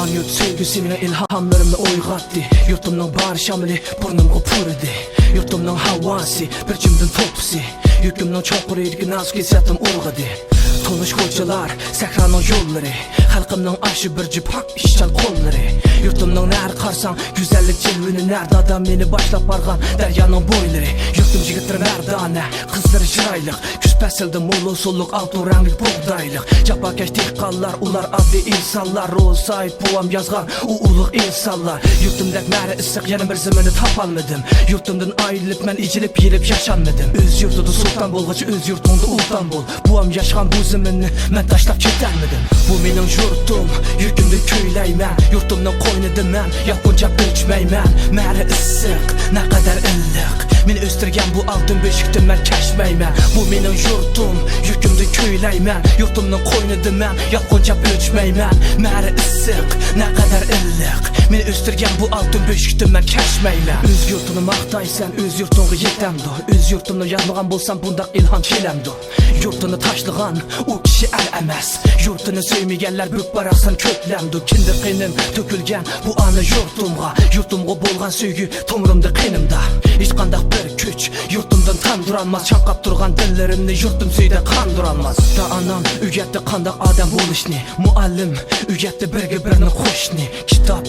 Tuğan yurt sevgisi meni ilhamlarımni uyg'otdi. Yurtimning bari shamili burnimga purdi. Yurtimning havasi bir jimdin to'psi. Yukimning cho'qiriydigan nazik hissiyatim urg'idi. To'nish ko'chalar, sahroning yo'llari, xalqimning ashi bir jip haq ishchan qo'llari. Yurtimning nari qarsang, go'zallik jilvini narda adam meni boshlab borgan daryoning bo'ylari. Yurtim jigitlar mardona, qizlari chiroyli, kuz faslida mo'l usulliq oltin rangli bug'doyliq. Jafokash dehqonlar, ular oddiy insonlar, Ro'zayt buvam yozgan u ulug' insonlar. Yurtimdek mari issiq yana bir zaminni topolmadim. Yurtimdan ayrilib men ijilib yilib yashanmadim. O'z yurtida sulton bo'lg'uchi o'z yurtingda ulton bo'l. Buvam yashgan bu zaminni men tashlab ketolmadim. Bu mening yurtim, yurtimda kuylayman. Yurtimning qo'ynida men yoqquncha o'chmayman. Mari issiq, naqadar illiq. Men o'stirgan bu oltin beshikda men kashmayman. Bu mening yurtim, yurtimda kuylayman. Yurtimning qo'ynida men yoqquncha o'chmayman. Mari issiq, naqadar illiq. Men o'stirgan bu oltin beshikda men kashmayman. O'z yurtini maqtaysan, o'z yurtingga yetamdi. O'z yurtimni yozmagan bo'lsam bundaq ilhom kelamdi. Yurtini tashlagan u kishi al emas. Yurtini sevmaganlar buk baraqsan ko'plamdi. Kindir qinim to'kilgan bu ana yurtimga. Yurtimga bo'lgan sevgi to'mrimda qinimda. Hech qanday bir kuch yurtimdan tandirolmas. Chanqab turgan dillarimni yurtim suyda qandirolmas. Ta anam uyatda qanday odam bo'lishni, muallim uyatda birga birini qo'shni, kitob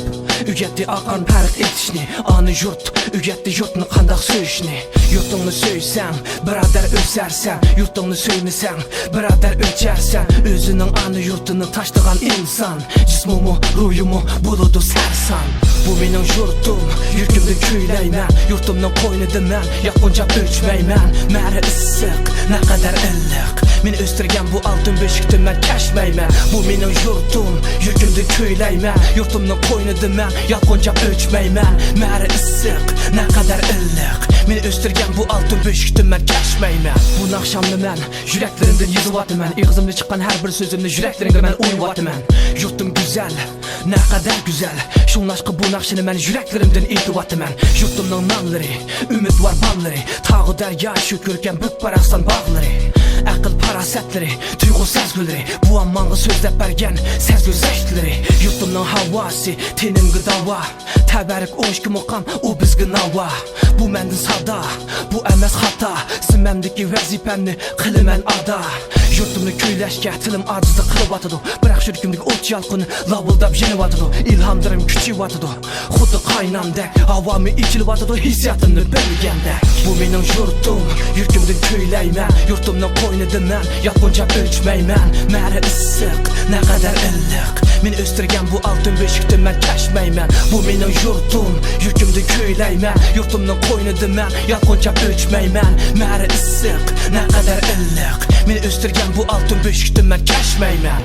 uyatda aqon farq etishni, ana yurt uyatda yurtni qanday so'yishni. Yurtingni so'ysang, birodar o'sarsan, yurtingni so'ymasang, birodar o'charsan. O'zining ana yurtini tashlagan inson, jismimi, ruhimi bo'ladi sarson. Bu mening yurtim, yurtimda kuylayman. Yurtimning qo'ynida men yoqquncha o'chmayman. Mari issiq, naqadar illiq. Men o'stirgan bu oltin beshikda men kashmayman. Bu mening yurtim, yurtimda kuylayman. Yurtimning qo'ynida men yoqquncha o'chmayman. Mari issiq, naqadar illiq. Men o'stirgan bu oltin beshikda men kashmayman. Bu naqshamni men yuraklarimdan yezyapman. Ig'zimdan chiqqan har bir so'zimni yuraklaringga men o'ylayapman. Yurtim go'zal, naqadar go'zal. Shunlashqa bu naqshini men yuraklarimdan aytyapman. Yurtimning nonlari, umidvor ballari, tog'i daryo shu ko'rkam buk baraqsan bog'lari. Aql parasatlari, tuyg'u sezgulari, bu ammonga so'zlab bergan sezgul zashtlari. Yurtimning havasi, tenimga davo, tabarik o'shki muqam u bizga navo. Bu mendan savdo, bu emas xato. Zimmamdagi vazifamni qilaman ado. Yurtimni kuylashga tilim ojizlik qilib atadi. Biroq yurtimdagi o't yalqini lavildab yenib atadi. Ilhomlarim kuchayib atadi. Xuddi qaynamdek havomi ichilib atadi hissiyotimni bilganda. Bu mening yurtim, yurtimda kuylayman. Yurtimning qo'ynida men yoqquncha o'chmayman. Mari issiq, naqadar illiq. Men o'stirgan bu oltin beshikda men kashmayman. Bu mening yurtim, yurtimda kuylayman. Yurtimning qo'ynida men yoqquncha o'chmayman. Mari issiq, naqadar illiq. Men o'stirgan bu oltin beshikda men kashmayman.